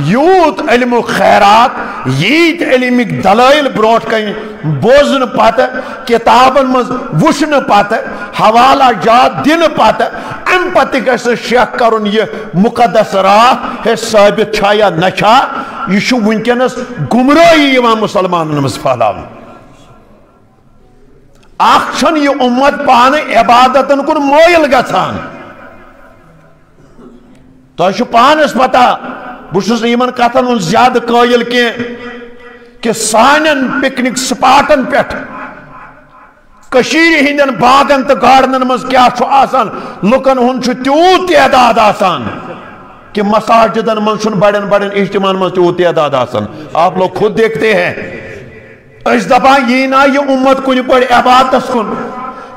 یوت علم خیرات ییت علمک دلائل بروٹ کن بوزن پتہ کتابن مز وشن پتہ حوالہ جات دن پتہ ام پتہ گھس شک کرن یہ مقدس راہ ہے ثابت چھا یا نچھا یہ شو ونکنس گمراہی یوان مسلمانن مز پھہلاون اخشن یہ امت پانے عبادتن کن مویل گژھان تو پانس پتہ بہت یمن کتن ہن زیادہ قائل کہ سانن پکنک سپاٹن پہ کشیر ہندن باغن تو گارڈنن مز کیا چھو آسان لکن ہن چھو تیوت تعداد آسان کہ مساجدن من چھن بڑن بڑن اجتماع من تیوت تعداد آسان آپ لوگ خود دیکھتے ہیں اس دفعہ یہ نہ یہ امت کن پڑ عبادت کن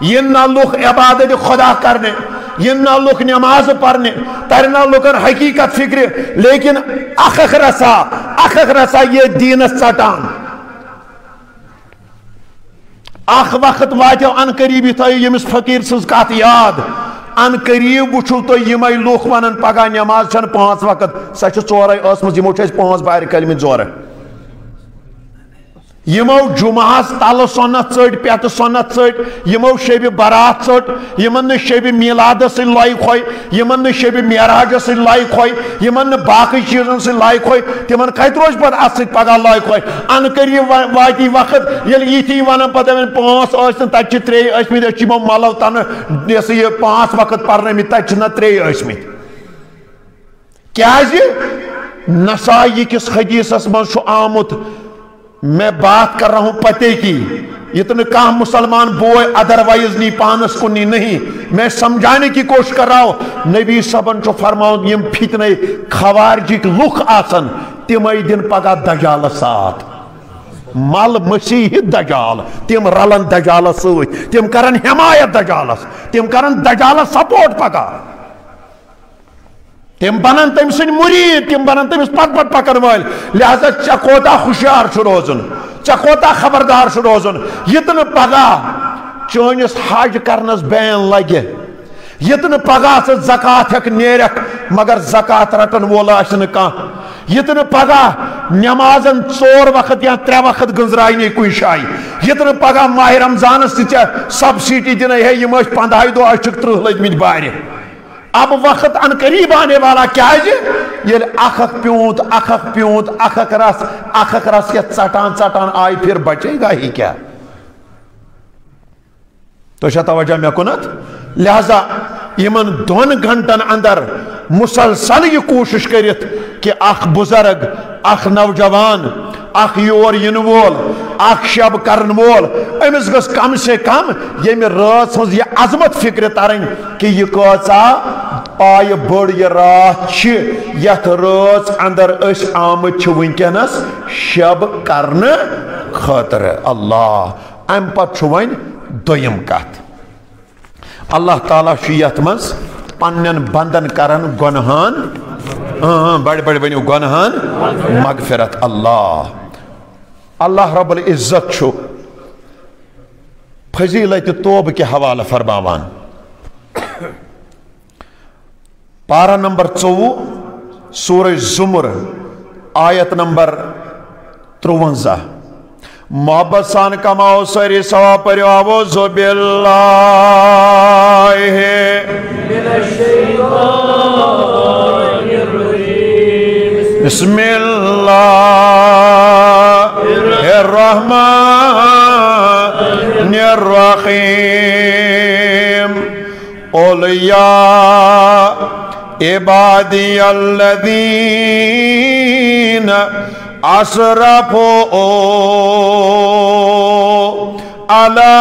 یہ نہ لوگ عبادت خدا کرنے یہ نہ لوگ نماز پڑھنے ترنا لوگن حقیقت فکر لیکن اخخ رسا یہ دین سٹان اخ وقت واتو ان قریبی تھو یمس فقیر سز کت یاد ان قریب وچھو تو یمے لوک ونن پگہ نماز چھن 5 وقت سہ چھ ژورے ٲسمٕژ یمو چھ 5 بار کلمہ ژورے یمو جمعہس تل سنت ژٹ پیت سنت ژٹ یمو شب برات ژٹ یمن نہ شب میلاد سی لائق ہوئی یمن نہ شب معراج سی لائق ہوئی یمن نہ باقی چیزن سی لائق ہوئی تمن کت روز پتہ ات سی پگہ لائق ہوئی ان قریب واتی وقت یل یتی ونن پتہ 5 ٲسن تت چھ 3 ٲسمٕتۍ یمو ملو تن یہ 5 وقت پرنٲمٕتۍ تت چھ نہ 3 ٲسمٕتۍ کیازِ نسائی کس حدیثس من چھ آمت میں بات کر رہا ہوں پتے کی اتنے کام مسلمان بوئے ادروائز نہیں پانس کنی نہیں میں سمجھانے کی کوشش کر رہا ہوں نبی صبن چو فرماؤں یم فتنے خوارجک لکھ آسن تمہیں دن پگا دجال ساتھ مال مسیح دجال تم رلن دجال سوچ تم کرن حمایت دجالس تم کرن دجال سپورٹ پگا تم بنن تم سن مرید تم بنن تمس پت پت پکن وال لہذا ژے کوتاہ ہوشیار چھ روزن ژے کوتاہ خبردار چھ روزن یتن پگاہ چٲنِس حج کرنس بین لگہ یتن پگاہ ژٕ زکات ہیک نیرکھ مگر زکات رٹن وول آسہِ نہٕ کانٛہہ یتن پگاہ نمازن 4 وقت یا 3 وقت گنزرائی کن جائے یتن پگاہ ماہ رمضانس تہ سبسڈی دن ہے یم 15 دہ اچھک 30 لگمت بارِ اب وقت ان قریب آنے والا کیا ہے یہ اخ پیونت اخ پیونت اخ رس یہ ٹان آئی پھر بچے گا ہی کیا تو شاہ توجہ میں کنت لہذا یمن 2 گھنٹن اندر مسلسل یہ کوشش کرت کہ اخ بزرگ اخ نوجوان اخ یور ین وول اخ شب کرن وول امس گس کم سے کم یم رات ہز یہ عظمت فکر ترن کہ یہ کچا پائے بڑ یہ رات یت رات اندر اس آمت ونکس شب کرن خاطر اللہ ام پت ون دویم کت اللہ تعالیٰ یت مز پنن بندن کرن گنہان بڑے بڑے بنو گنہان مغفرت اللہ رب العزت چھو فضیلت توبہ کے حوالہ فرماوان پارہ نمبر 24 سورہ زمر آیت نمبر 53 محبت سان کماؤ سری سوا پریو اعوذ باللہ من الشیطان الرجیم بسم اللہ الرحمن الرحیم قل یا عبادی الذین اسرفوا علی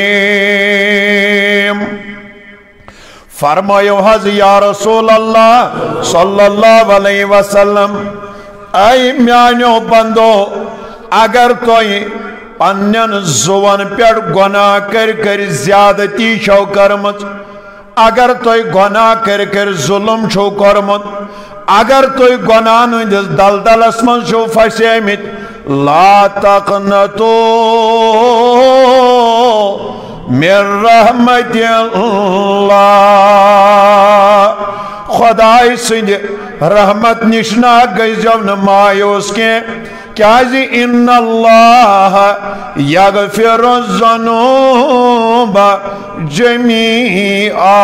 انفسہم فرمایو حض یا رسول اللہ صلی اللہ علیہ وسلم اے میانیو بندو اگر توئی پنن زوان پیڑ گناہ کر زیادتی چھو کرمت اگر توئی گناہ کر ظلم چھو کرمت اگر توئی گناہ ہندس دلدل اسمن چھو فسیمت لا تقنطو من رحمت اللہ خدای سند رحمت نشنا گئیزو نمایوس کے کیازی ان اللہ یغفر الذنوب جمیعا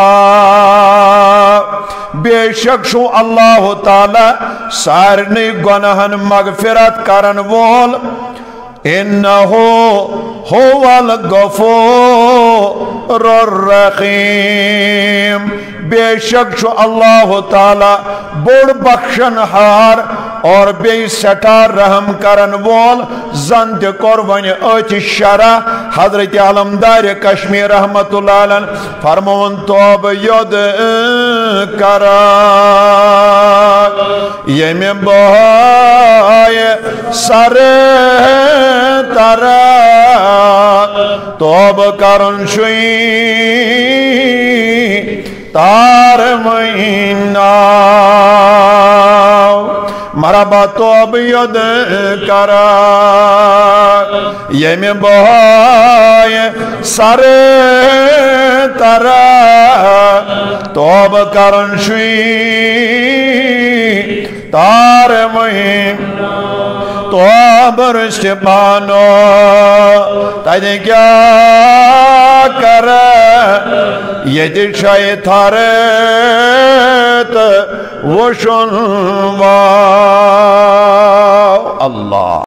بے شک شو اللہ تعالی سارنی گناہن مغفرت کرن وول انہو هو الغفور الرحیم بے شک شو اللہ تعالی بڑ بخشن ہار اور بے سٹا رحم کرن وول زند قربان اچ شرح حضرت علمدار کشمیر رحمت اللہ علیہ فرمون توب ید کرا یم بہائے سر ترا توب کرن شوئی تار مہینہ مرحبا توب ید کرا یم بہائے سر ترہ توب کرن شوی تار مہم توب رشت بانو تائدے کیا کر یہ دل شاہ تھارت وشن اللہ